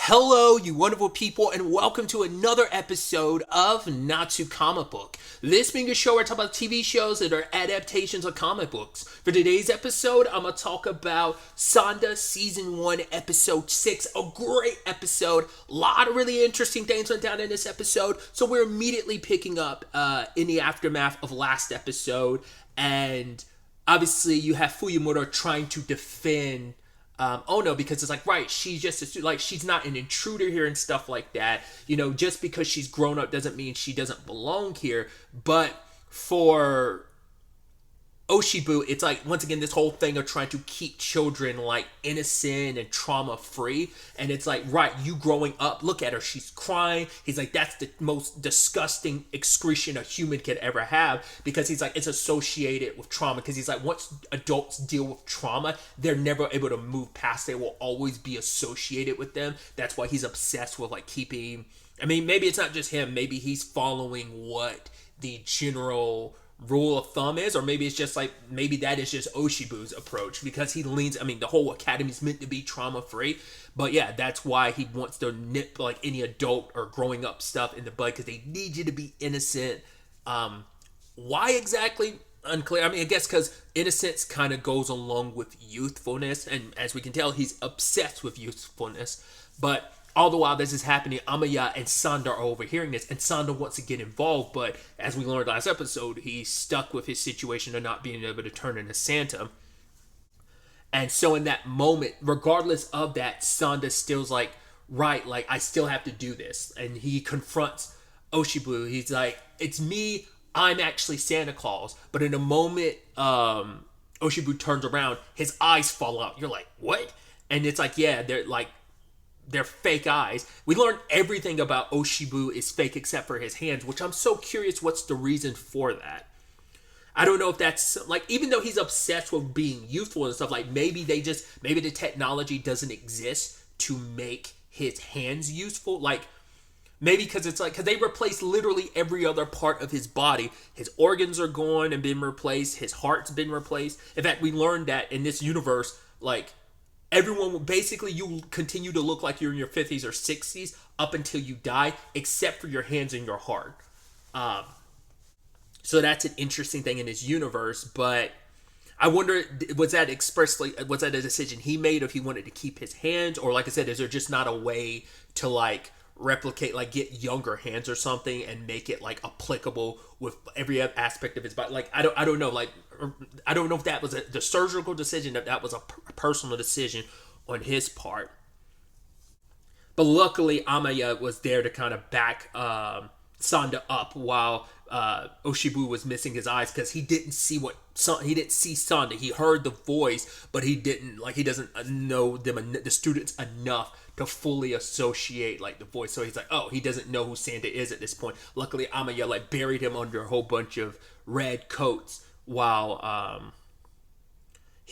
Hello, you wonderful people, and welcome to another episode of Not to Comic Book. This being a show where I talk about TV shows that are adaptations of comic books. For today's episode, I'm going to talk about Sanda Season 1, Episode 6. A great episode. A lot of really interesting things went down in this episode. So we're immediately picking up in the aftermath of last episode. And obviously you have Fuyumura trying to defend Ono, because it's like, right, she's just like, she's not an intruder here and stuff like that. You know, just because she's grown up doesn't mean she doesn't belong here. But for Oshibu, it's like, once again, this whole thing of trying to keep children like innocent and trauma free. And it's like, right, you growing up, look at her, she's crying. He's like, that's the most disgusting excretion a human could ever have, because he's like, it's associated with trauma. Because he's like, once adults deal with trauma, they're never able to move past it. It will always be associated with them. That's why he's obsessed with like keeping, I mean, maybe it's not just him, maybe he's following what the general rule of thumb is, or maybe it's just like, maybe that is just Oshibu's approach, because he leans, I mean, the whole academy is meant to be trauma free, but yeah, that's why he wants to nip like any adult or growing up stuff in the bud, because they need you to be innocent. Why exactly? Unclear. I mean, I guess because innocence kind of goes along with youthfulness, and as we can tell, he's obsessed with youthfulness. But all the while this is happening, Amaya and Sanda are overhearing this, and Sanda wants to get involved, but as we learned last episode, he's stuck with his situation of not being able to turn into Santa. And so in that moment, regardless of that, Sanda still's like, right, like, I still have to do this. And he confronts Oshibu. He's like, it's me, I'm actually Santa Claus. But in a moment, Oshibu turns around, his eyes fall out. You're like, what? And it's like, yeah, they're fake eyes. We learned everything about Oshibu is fake except for his hands, which I'm so curious what's the reason for that. I don't know if that's like, even though he's obsessed with being youthful and stuff, like maybe the technology doesn't exist to make his hands useful. Like maybe because it's like, because they replace literally every other part of his body. His organs are gone and been replaced. His heart's been replaced. In fact, we learned that in this universe, like, everyone, basically, you continue to look like you're in your 50s or 60s up until you die, except for your hands and your heart. So that's an interesting thing in his universe, but I wonder, was that a decision he made if he wanted to keep his hands? Or like I said, is there just not a way to like replicate, like get younger hands or something and make it like applicable with every aspect of his body? Like, I don't know, like, I don't know if that was the surgical decision, if that was a personal decision on his part. But luckily, Amaya was there to kind of back Sanda up while Oshibu was missing his eyes, because he didn't see Sanda. He heard the voice, but he doesn't know the students enough to fully associate like the voice. So he's like, oh, he doesn't know who Santa is at this point. Luckily, Amaya like buried him under a whole bunch of red coats while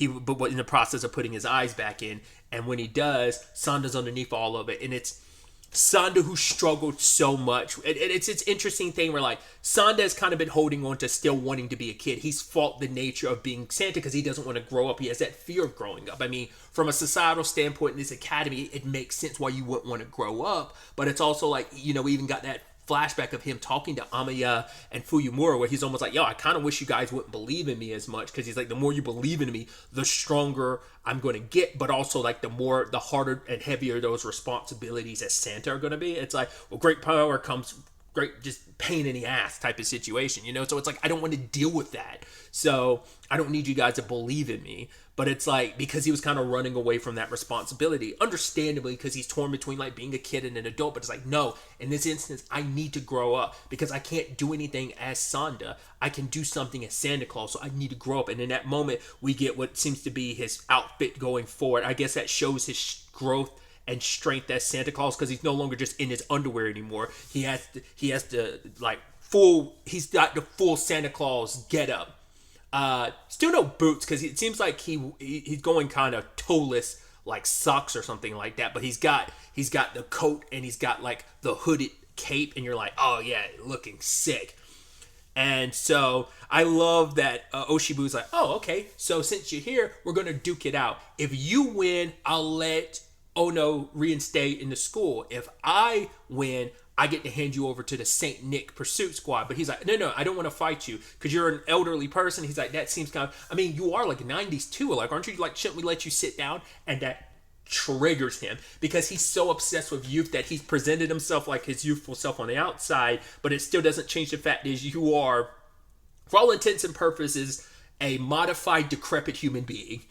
but in the process of putting his eyes back in. And when he does, Sanda's underneath all of it, and it's Sanda who struggled so much. It's interesting thing where like Sanda has kind of been holding on to still wanting to be a kid. He's fought the nature of being Santa because he doesn't want to grow up. He has that fear of growing up. I mean, from a societal standpoint in this academy, it makes sense why you wouldn't want to grow up. But it's also like, you know, we even got that flashback of him talking to Amaya and Fuyumura where he's almost like, yo, I kind of wish you guys wouldn't believe in me as much, because he's like, the more you believe in me, the stronger I'm going to get, but also like the harder and heavier those responsibilities as Santa are going to be. It's like, well, great power comes great just pain in the ass type of situation, you know? So it's like, I don't want to deal with that. So I don't need you guys to believe in me. But it's like, because he was kind of running away from that responsibility, understandably, because he's torn between like being a kid and an adult. But it's like, no, in this instance, I need to grow up because I can't do anything as Sanda. I can do something as Santa Claus. So I need to grow up. And in that moment, we get what seems to be his outfit going forward. I guess that shows his growth and strength as Santa Claus, because he's no longer just in his underwear anymore. He has to like he's got the full Santa Claus get up. Still no boots, because it seems like he's going kind of toeless, like socks or something like that. But he's got the coat and he's got like the hooded cape, and you're like, oh yeah, looking sick. And so I love that Oshibu's like, oh, okay, so since you're here, we're gonna duke it out. If you win, I'll let oh no, reinstate in the school. If I win, I get to hand you over to the Saint Nick Pursuit Squad. But he's like, no, I don't want to fight you because you're an elderly person. He's like, that seems kind of, I mean, you are like 90s too. Like, aren't you like, shouldn't we let you sit down? And that triggers him because he's so obsessed with youth that he's presented himself like his youthful self on the outside, but it still doesn't change the fact is you are, for all intents and purposes, a modified, decrepit human being.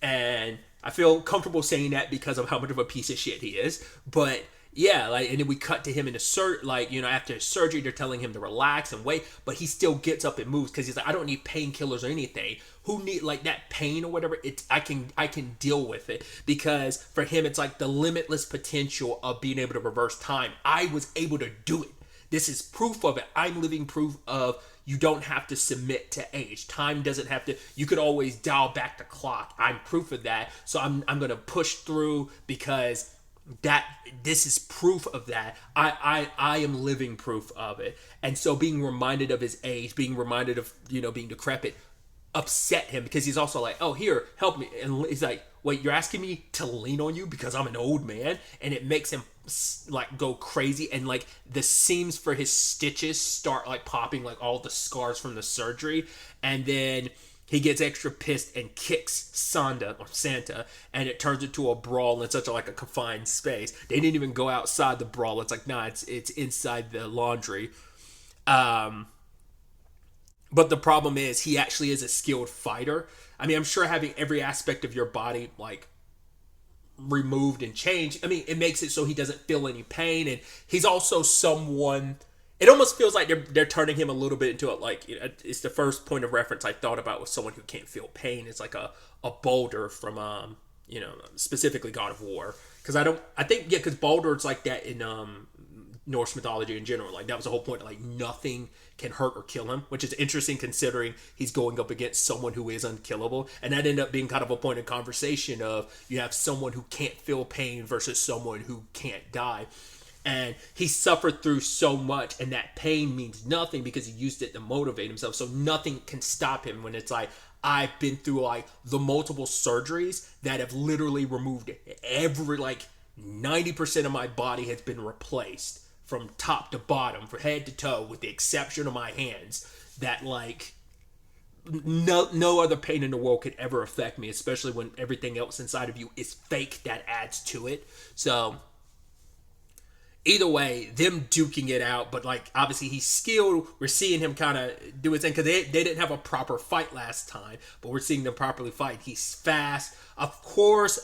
And I feel comfortable saying that because of how much of a piece of shit he is. But yeah, like, and then we cut to him in after his surgery, they're telling him to relax and wait, but he still gets up and moves because he's like, I don't need painkillers or anything. Who need like that pain or whatever? I can deal with it because for him, it's like the limitless potential of being able to reverse time. I was able to do it. This is proof of it. I'm living proof of you don't have to submit to age. Time doesn't have to, you could always dial back the clock. I'm proof of that. So I'm going to push through because this is proof of that. I am living proof of it. And so being reminded of his age, being reminded of, being decrepit, upset him because he's also like, oh, here, help me. And he's like, wait, you're asking me to lean on you because I'm an old man? And it makes him like go crazy, and like the seams for his stitches start like popping, like all the scars from the surgery. And then he gets extra pissed and kicks Santa, and it turns into a brawl in such a confined space. They didn't even go outside the brawl. It's like, nah, it's inside the laundry. But the problem is he actually is a skilled fighter. I mean, I'm sure having every aspect of your body like removed and changed, I mean, it makes it so he doesn't feel any pain. And he's also someone, it almost feels like they're turning him a little bit into it's the first point of reference I thought about with someone who can't feel pain. It's like a boulder from specifically God of War, because Baldur's like that in Norse mythology in general. Like that was the whole point, like nothing can hurt or kill him, which is interesting considering he's going up against someone who is unkillable. And that ended up being kind of a point of conversation of you have someone who can't feel pain versus someone who can't die. And he suffered through so much, and that pain means nothing because he used it to motivate himself. So nothing can stop him when it's like, I've been through like the multiple surgeries that have literally removed every 90% of my body has been replaced from top to bottom, from head to toe, with the exception of my hands, that no other pain in the world could ever affect me, especially when everything else inside of you is fake. That adds to it. So either way, them duking it out, but obviously he's skilled. We're seeing him kind of do his thing because they didn't have a proper fight last time, but we're seeing them properly fight. He's fast. Of course,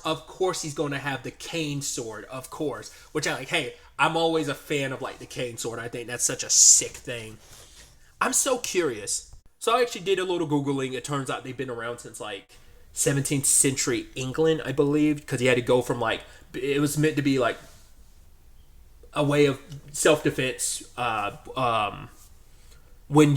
he's going to have the cane sword, of course, which I like. Hey, I'm always a fan of the cane sword. I think that's such a sick thing. I'm so curious. So I actually did a little Googling. It turns out they've been around since 17th century England, I believe, because he had to go from it was meant to be a way of self-defense when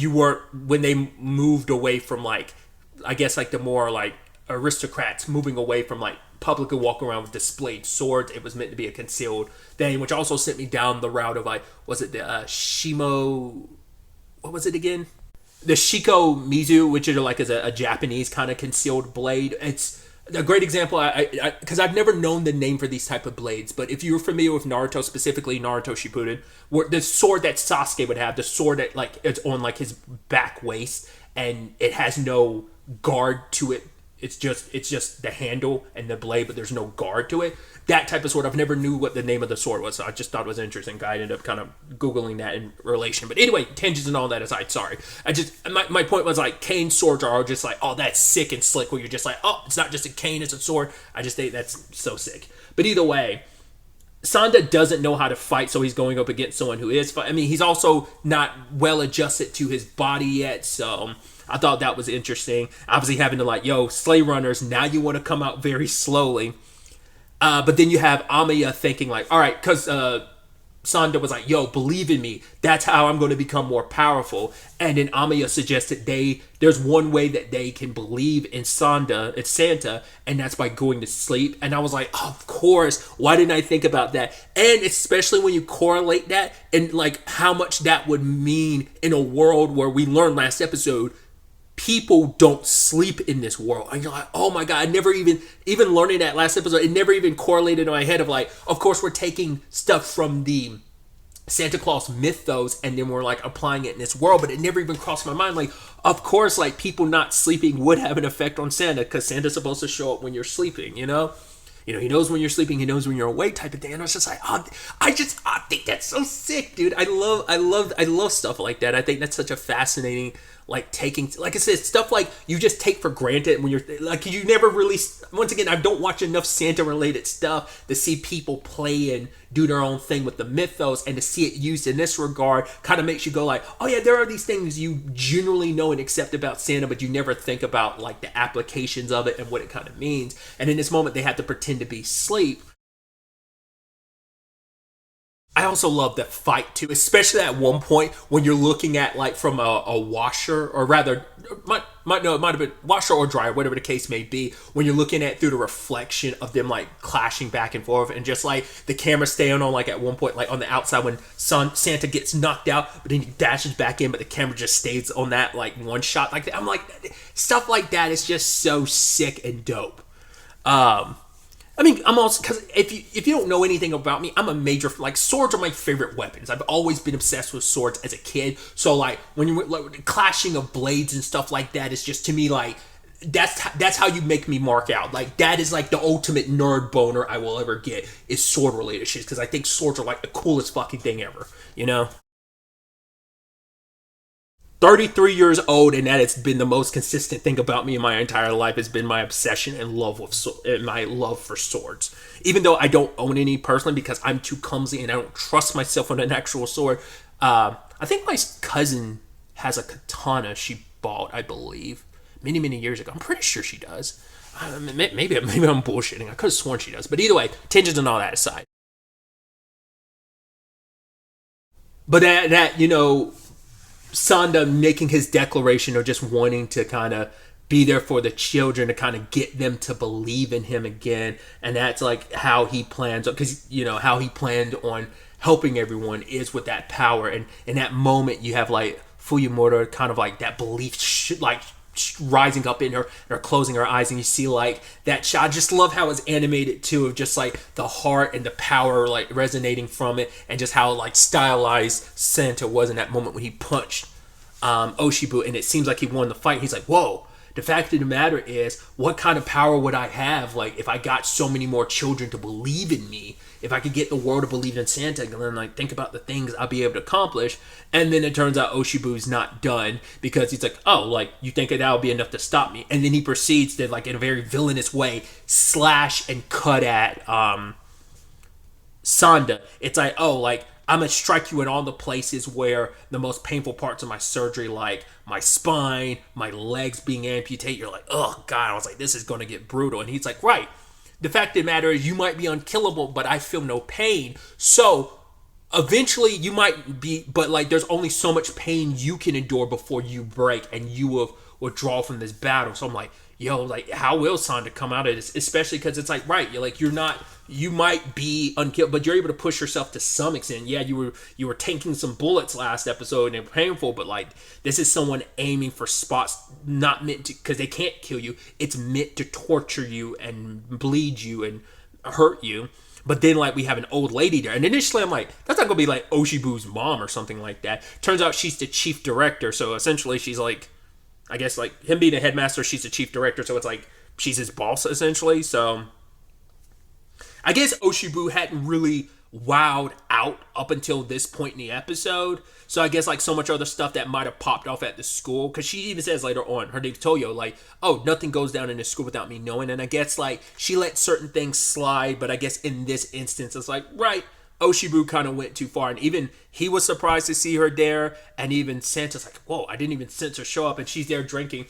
they moved away from the more aristocrats moving away from publicly walking around with displayed swords. It was meant to be a concealed thing, which also sent me down the route of was it the Shimo, what was it again? The Shiko Mizu, which is a Japanese kind of concealed blade. It's a great example, because I've never known the name for these type of blades, but if you're familiar with Naruto, specifically Naruto Shippuden, where the sword that Sasuke would have, the sword that it's on his back waist, and it has no guard to it. It's just the handle and the blade, but there's no guard to it. That type of sword, I've never knew what the name of the sword was, so I just thought it was interesting. I ended up kind of Googling that in relation. But anyway, tangents and all that aside, sorry. My point was cane swords are just oh, that's sick and slick, where you're just oh, it's not just a cane, it's a sword. I just think that's so sick. But either way, Sanda doesn't know how to fight, so he's going up against someone who is fighting. I mean, he's also not well adjusted to his body yet, so I thought that was interesting. Obviously having to Slay Runners, now you want to come out very slowly. But then you have Amiya thinking all right, because Sanda was yo, believe in me. That's how I'm going to become more powerful. And then Amiya suggested there's one way that they can believe in Santa, and that's by going to sleep. And I was of course, why didn't I think about that? And especially when you correlate that and how much that would mean in a world where we learned last episode, people don't sleep in this world. And you're like, oh my God, I never even learning that last episode, it never even correlated in my head of like, of course we're taking stuff from the Santa Claus mythos and then we're like applying it in this world, but it never even crossed my mind. Like, of course, like people not sleeping would have an effect on Santa because Santa's supposed to show up when you're sleeping, you know? He knows when you're sleeping, he knows when you're awake type of thing. And I was just like, oh, I think that's so sick, dude. I love stuff like that. I think that's such a fascinating, like taking, like I said, stuff like you just take for granted when you're like, you never really, once again, I don't watch enough Santa related stuff to see people play and do their own thing with the mythos, and to see it used in this regard kind of makes you go like, oh yeah, there are these things you generally know and accept about Santa, but you never think about like the applications of it and what it kind of means. And in this moment, they have to pretend to be asleep. I also love the fight too, especially at one point when you're looking at like from a washer, or rather, it might have been washer or dryer, whatever the case may be. When you're looking at through the reflection of them like clashing back and forth, and just like the camera staying on like at one point like on the outside when Santa gets knocked out, but then he dashes back in, but the camera just stays on that like one shot like that. I'm like, stuff like that is just so sick and dope. I mean, I'm also, because if you don't know anything about me, I'm a major, like, swords are my favorite weapons. I've always been obsessed with swords as a kid. So, like, when you're like, clashing of blades and stuff like that, it's just, to me, like, that's how you make me mark out. Like, that is, like, the ultimate nerd boner I will ever get, is sword-related shit. Because I think swords are, like, the coolest fucking thing ever, you know? 33 years old, and that has been the most consistent thing about me in my entire life, has been my obsession and love with and my love for swords. Even though I don't own any personally because I'm too clumsy and I don't trust myself on an actual sword. I think my cousin has a katana she bought, I believe, many years ago. I'm pretty sure she does. Maybe I'm bullshitting. I could have sworn she does. But either way, tangents and all that aside. But that you know, Sanda making his declaration or just wanting to kind of be there for the children, to kind of get them to believe in him again. And that's like how he plans, because you know how he planned on helping everyone is with that power. And in that moment you have like Fuyumura kind of like that belief rising up in her, and her closing her eyes, and you see like that shot. I just love how it's animated too, of just like the heart and the power like resonating from it, and just how like stylized Santa was in that moment when he punched Oshibu, and it seems like he won the fight. He's like, whoa, the fact of the matter is, what kind of power would I have like if I got so many more children to believe in me? If I could get the world to believe in Santa, and then like think about the things I'll be able to accomplish. And then it turns out Oshibu's not done, because he's like, oh, like you think that'll be enough to stop me? And then he proceeds to, like, in a very villainous way, slash and cut at Sanda. It's like, oh, like I'm gonna strike you in all the places where the most painful parts of my surgery, like my spine, my legs being amputated. You're like, oh God. I was like, this is gonna get brutal. And he's like, right. The fact of the matter is, you might be unkillable, but I feel no pain. So eventually you might be, but like there's only so much pain you can endure before you break and you will withdraw from this battle. So I'm like, yo, like how will Sanda come out of this? Especially because it's like, right, you might be unkillable, but you're able to push yourself to some extent. Yeah, you were tanking some bullets last episode and painful, but like this is someone aiming for spots not meant to, because they can't kill you. It's meant to torture you and bleed you and hurt you. But then like we have an old lady there, and initially I'm like, that's not gonna be like Oshibu's mom or something like that. Turns out she's the chief director, so essentially she's like, I guess like him being a headmaster, she's the chief director, so it's like she's his boss essentially. So I guess Oshibu hadn't really wowed out up until this point in the episode. So I guess like so much other stuff that might have popped off at the school, because she even says later on, her name's Toyo, like, oh, nothing goes down in the school without me knowing. And I guess like she let certain things slide, but I guess in this instance it's like, right, Oshibu kind of went too far. And even he was surprised to see her there, and even Santa's like, whoa, I didn't even sense her show up, and she's there drinking.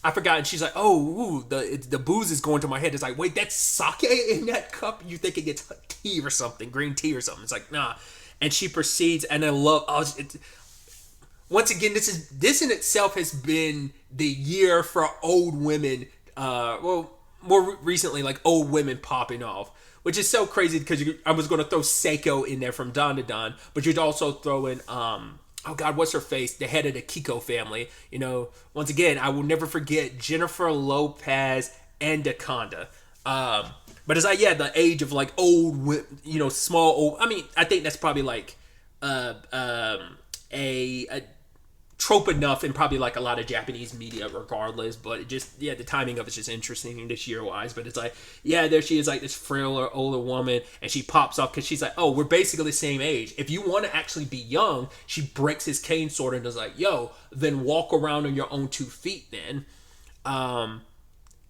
I forgot, and she's like, oh, ooh, the booze is going to my head. It's like, wait, that's sake in that cup? You think it's tea or something, green tea or something. It's like, nah. And she proceeds, and I love, once again, this in itself has been the year for old women, well, more recently, like old women popping off, which is so crazy, because I was going to throw Seiko in there from Don to Don, but you'd also throw in oh God, what's her face? The head of the Kiko family. Once again, I will never forget Jennifer Lopez and Wakanda. But it's like, yeah, the age of like old, small old. I mean, I think that's probably like a trope enough in probably like a lot of Japanese media regardless, but it just, yeah, the timing of it's just interesting this year wise. But it's like, yeah, there she is, like this frail or older woman, and she pops off because she's like, oh, we're basically the same age. If you want to actually be young, she breaks his cane sword and is like, yo, then walk around on your own 2 feet then.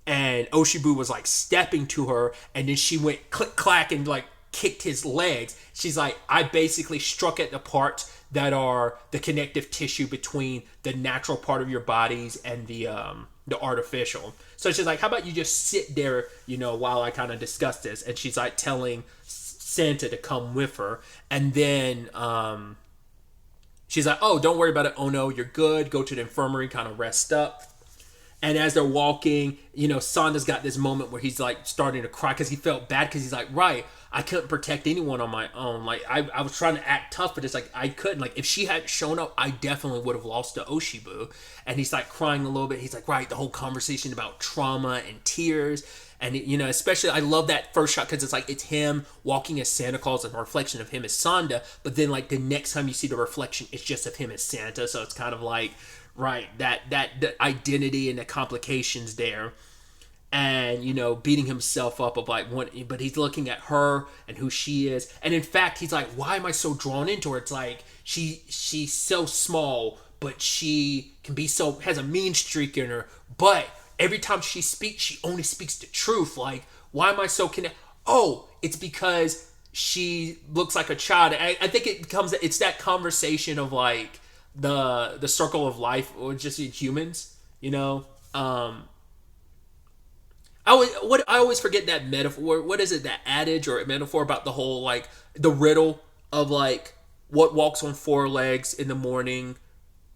And Oshibu was like stepping to her, and then she went click clack and like kicked his legs. She's like, I basically struck at the parts that are the connective tissue between the natural part of your bodies and the artificial. So she's like, how about you just sit there, while I kind of discuss this. And she's like telling Santa to come with her. And then she's like, oh, don't worry about it. Oh no, you're good. Go to the infirmary, kind of rest up. And as they're walking, Sanda's got this moment where he's like starting to cry because he felt bad, because he's like, right, I couldn't protect anyone on my own. Like I was trying to act tough, but it's like I couldn't. Like if she hadn't shown up, I definitely would have lost to Oshibu. And he's like crying a little bit. He's like, right, the whole conversation about trauma and tears. And especially I love that first shot because it's like it's him walking as Santa Claus and a reflection of him as Sanda. But then like the next time you see the reflection, it's just of him as Santa. So it's kind of like, right, that the identity and the complications there, and beating himself up of like what, but he's looking at her and who she is, and in fact he's like, why am I so drawn into her? It's like she's so small, but she can be so, has a mean streak in her, but every time she speaks, she only speaks the truth. Like, why am I so connected? Oh, it's because she looks like a child. I think it's that conversation of like the circle of life, or just humans, I always forget that metaphor. What is it, that adage or metaphor about the whole like the riddle of like what walks on 4 legs in the morning,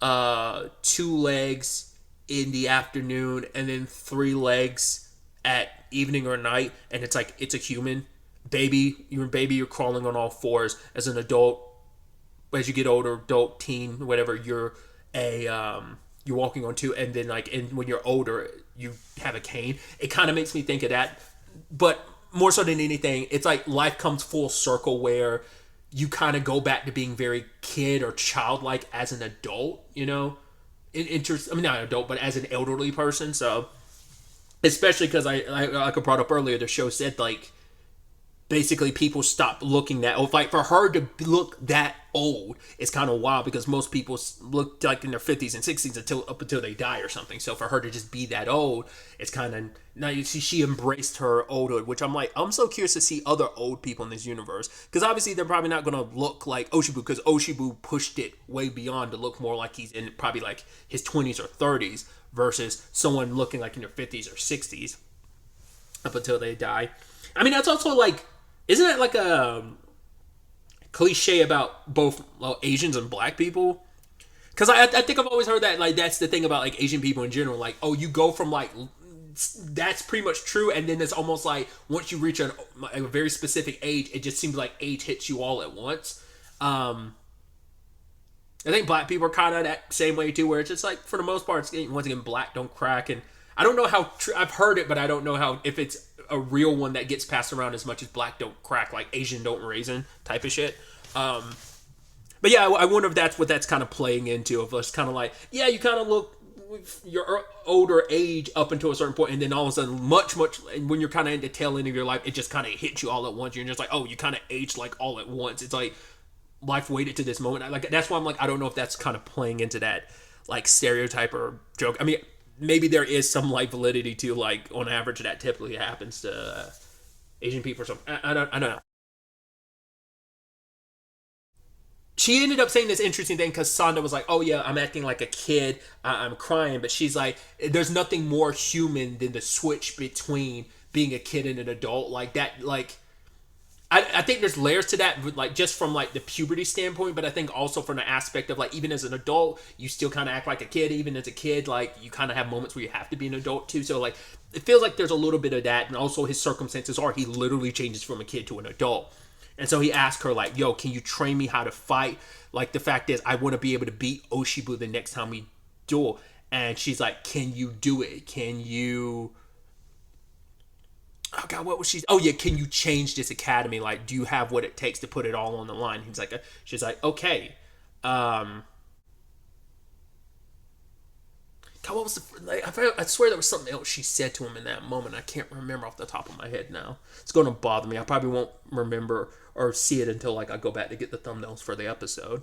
2 legs in the afternoon, and then 3 legs at evening or night, and it's like it's a human baby. You're crawling on all 4s. As an adult, as you get older, adult, teen, whatever, you're walking on 2, and then like, and when you're older, you have a cane. It kind of makes me think of that, but more so than anything, it's like life comes full circle where you kind of go back to being very kid or childlike as an adult, I mean, not an adult, but as an elderly person. So, especially because I brought up earlier, the show said like, basically people stop looking that old. Like for her to look that old is kind of wild, because most people look like in their 50s and 60s up until they die or something. So for her to just be that old, it's kind of, now you see she embraced her oldhood, which I'm so curious to see other old people in this universe, because obviously they're probably not going to look like Oshibu, because Oshibu pushed it way beyond to look more like he's in probably like his 20s or 30s versus someone looking like in their 50s or 60s up until they die. I mean, that's also like, isn't that like a cliche about both Asians and black people? Because I think I've always heard that, like, that's the thing about like Asian people in general. Like, oh, you go from like, that's pretty much true, and then it's almost like once you reach a very specific age, it just seems like age hits you all at once. I think black people are kind of that same way too, where it's just like, for the most part, it's, once again, black don't crack. And I don't know how I've heard it, but I don't know how, if it's a real one that gets passed around as much as black don't crack, like Asian don't raisin type of shit. But yeah, I wonder if that's what that's kind of playing into, of us kind of like, yeah, you kind of look your older age up until a certain point, and then all of a sudden much, and when you're kind of in the tail end of your life, it just kind of hits you all at once. You're just like, oh, you kind of aged like all at once. It's like life waited to this moment. Like, that's why I'm like, I don't know if that's kind of playing into that like stereotype or joke. I mean, maybe there is some like validity to, like, on average that typically happens to Asian people or something. I don't know. She ended up saying this interesting thing because Sanda was like, oh yeah, I'm acting like a kid, I'm crying, but she's like, there's nothing more human than the switch between being a kid and an adult. Like that, like, I think there's layers to that, like just from like the puberty standpoint, but I think also from the aspect of like, even as an adult, you still kind of act like a kid. Even as a kid, like you kind of have moments where you have to be an adult too. So like, it feels like there's a little bit of that, and also his circumstances are he literally changes from a kid to an adult. And so he asked her like, yo, can you train me how to fight? Like, the fact is, I want to be able to beat Oshibu the next time we duel. And she's like, can you do it? Can you... Oh, God, what was she... Oh, yeah, can you change this academy? Like, do you have what it takes to put it all on the line? He's like... She's like, okay. God, what was the... Like, I swear there was something else she said to him in that moment. I can't remember off the top of my head now. It's going to bother me. I probably won't remember or see it until, like, I go back to get the thumbnails for the episode.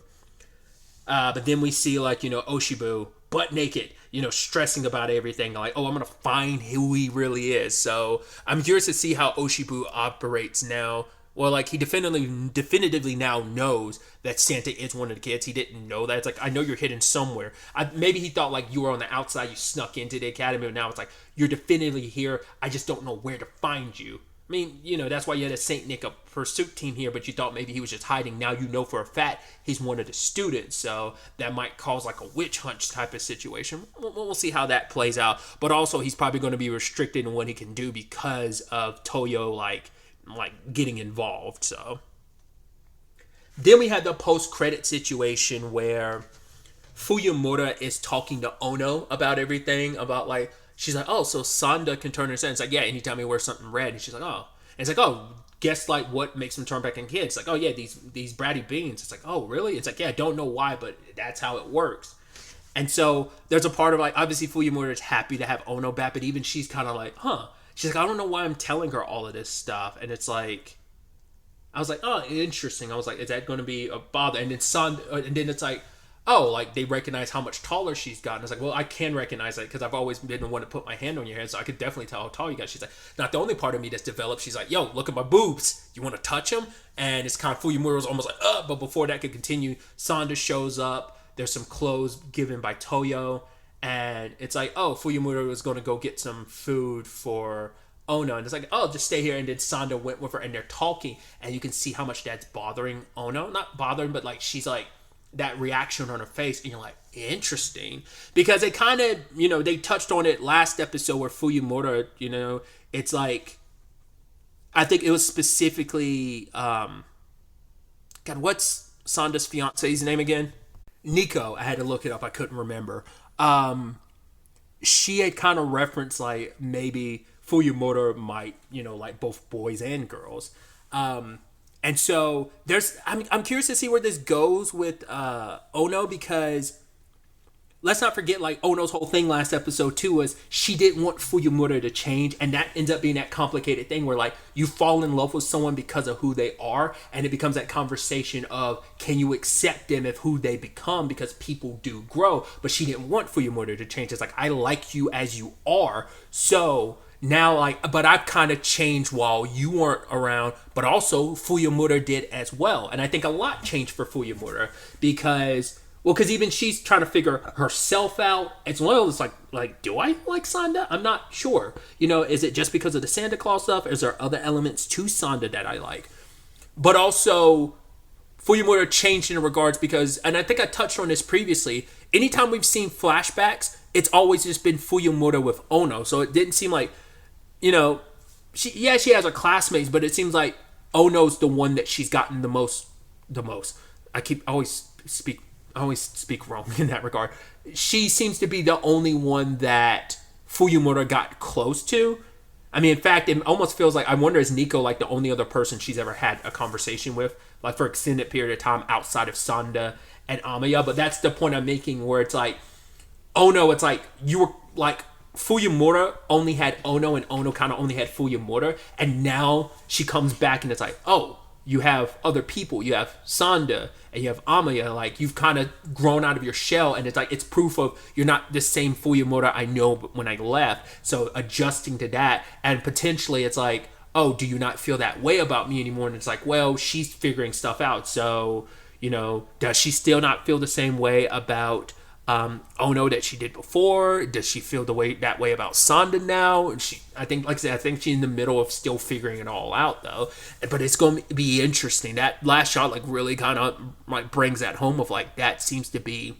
But then we see, like, Oshibu butt naked, stressing about everything. Like, oh, I'm going to find who he really is. So I'm curious to see how Oshibu operates now. Well, like, he definitively now knows that Santa is one of the kids. He didn't know that. It's like, I know you're hidden somewhere. Maybe he thought, like, you were on the outside, you snuck into the academy, but now it's like, you're definitively here. I just don't know where to find you. I mean, that's why you had a St. Nick pursuit team here, but you thought maybe he was just hiding. Now you know for a fact he's one of the students, so that might cause like a witch hunt type of situation. We'll see how that plays out. But also, he's probably going to be restricted in what he can do because of Toyo, like getting involved. So then we had the post-credit situation where Fuyumura is talking to Ono about everything, about like, she's like, oh, so Sanda can turn her inside. It's like, yeah, anytime he wears something red. And she's like, oh. And it's like, oh, guess like what makes him turn back in kids? It's like, oh yeah, these bratty beans. It's like, oh, really? It's like, yeah, I don't know why, but that's how it works. And so there's a part of like, obviously Fuyumura is happy to have Ono back, but even she's kind of like, huh. She's like, I don't know why I'm telling her all of this stuff. And it's like, I was like, oh, interesting. I was like, is that going to be a bother? And then it's like, oh, like they recognize how much taller she's gotten. I was like, well, I can recognize that because I've always been the one to put my hand on your head, so I could definitely tell how tall you got. She's like, not the only part of me that's developed. She's like, yo, look at my boobs. You want to touch them? And it's kind of Fuyumura's almost like, but before that could continue, Sanda shows up. There's some clothes given by Toyo, and it's like, oh, Fuyumura was going to go get some food for Ono, and it's like, oh, just stay here. And then Sanda went with her, and they're talking, and you can see how much that's bothering Ono. Not bothering, but like she's like, that reaction on her face, and you're like, interesting, because they kind of, they touched on it last episode where Fuyumura, it's like, I think it was specifically, God, what's Sanda's fiance's name again? Nico. I had to look it up. I couldn't remember. She had kind of referenced like maybe Fuyumura might, like both boys and girls. And so I'm curious to see where this goes with Ono, because let's not forget, like, Ono's whole thing last episode too was she didn't want Fuyumura to change, and that ends up being that complicated thing where like you fall in love with someone because of who they are, and it becomes that conversation of can you accept them if who they become, because people do grow. But she didn't want Fuyumura to change. It's like, I like you as you are, so now, like, but I've kind of changed while you weren't around, but also Fuyumura did as well. And I think a lot changed for Fuyumura because even she's trying to figure herself out. It's one of those like, do I like Sanda? I'm not sure. Is it just because of the Santa Claus stuff? Is there other elements to Sanda that I like? But also, Fuyumura changed in regards because, and I think I touched on this previously, anytime we've seen flashbacks, it's always just been Fuyumura with Ono. So it didn't seem like, she has her classmates, but it seems like Ono's the one that she's gotten the most. I always speak wrong in that regard. She seems to be the only one that Fuyumura got close to. I mean, in fact, it almost feels like, I wonder, is Nico like the only other person she's ever had a conversation with, like for extended period of time outside of Sanda and Amaya? But that's the point I'm making, where it's like, Ono, it's like, you were like, Fuyumura only had Ono, and Ono kind of only had Fuyumura, and now she comes back and it's like, oh, you have other people, you have Sanda and you have Amaya, like you've kind of grown out of your shell, and it's like, it's proof of you're not the same Fuyumura I know when I left. So adjusting to that, and potentially it's like, oh, do you not feel that way about me anymore? And it's like, well, she's figuring stuff out, so does she still not feel the same way about Ono that she did before? Does she feel that way about Sanda now? I think she's in the middle of still figuring it all out, though. But it's going to be interesting. That last shot, like, really kind of like brings that home of like, that seems to be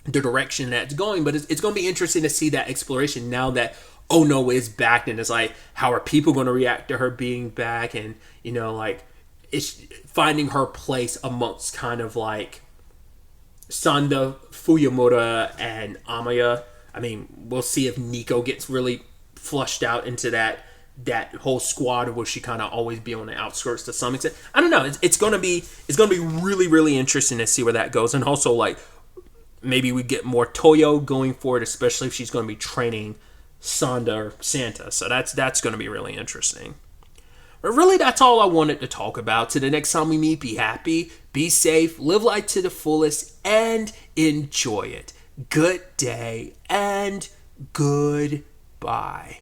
the direction that's going. But it's going to be interesting to see that exploration now that Ono is back, and it's like, how are people going to react to her being back? And like, is finding her place amongst kind of like Sanda, Fuyamura, and Amaya. I mean, we'll see if Nico gets really flushed out into that whole squad, or will she kind of always be on the outskirts to some extent? I don't know. It's gonna be really, really interesting to see where that goes, and also like maybe we get more Toyo going forward, especially if she's going to be training Sanda or Santa. So that's going to be really interesting. But really, that's all I wanted to talk about. To the next time we meet, be happy, be safe, live life to the fullest, and enjoy it. Good day and goodbye.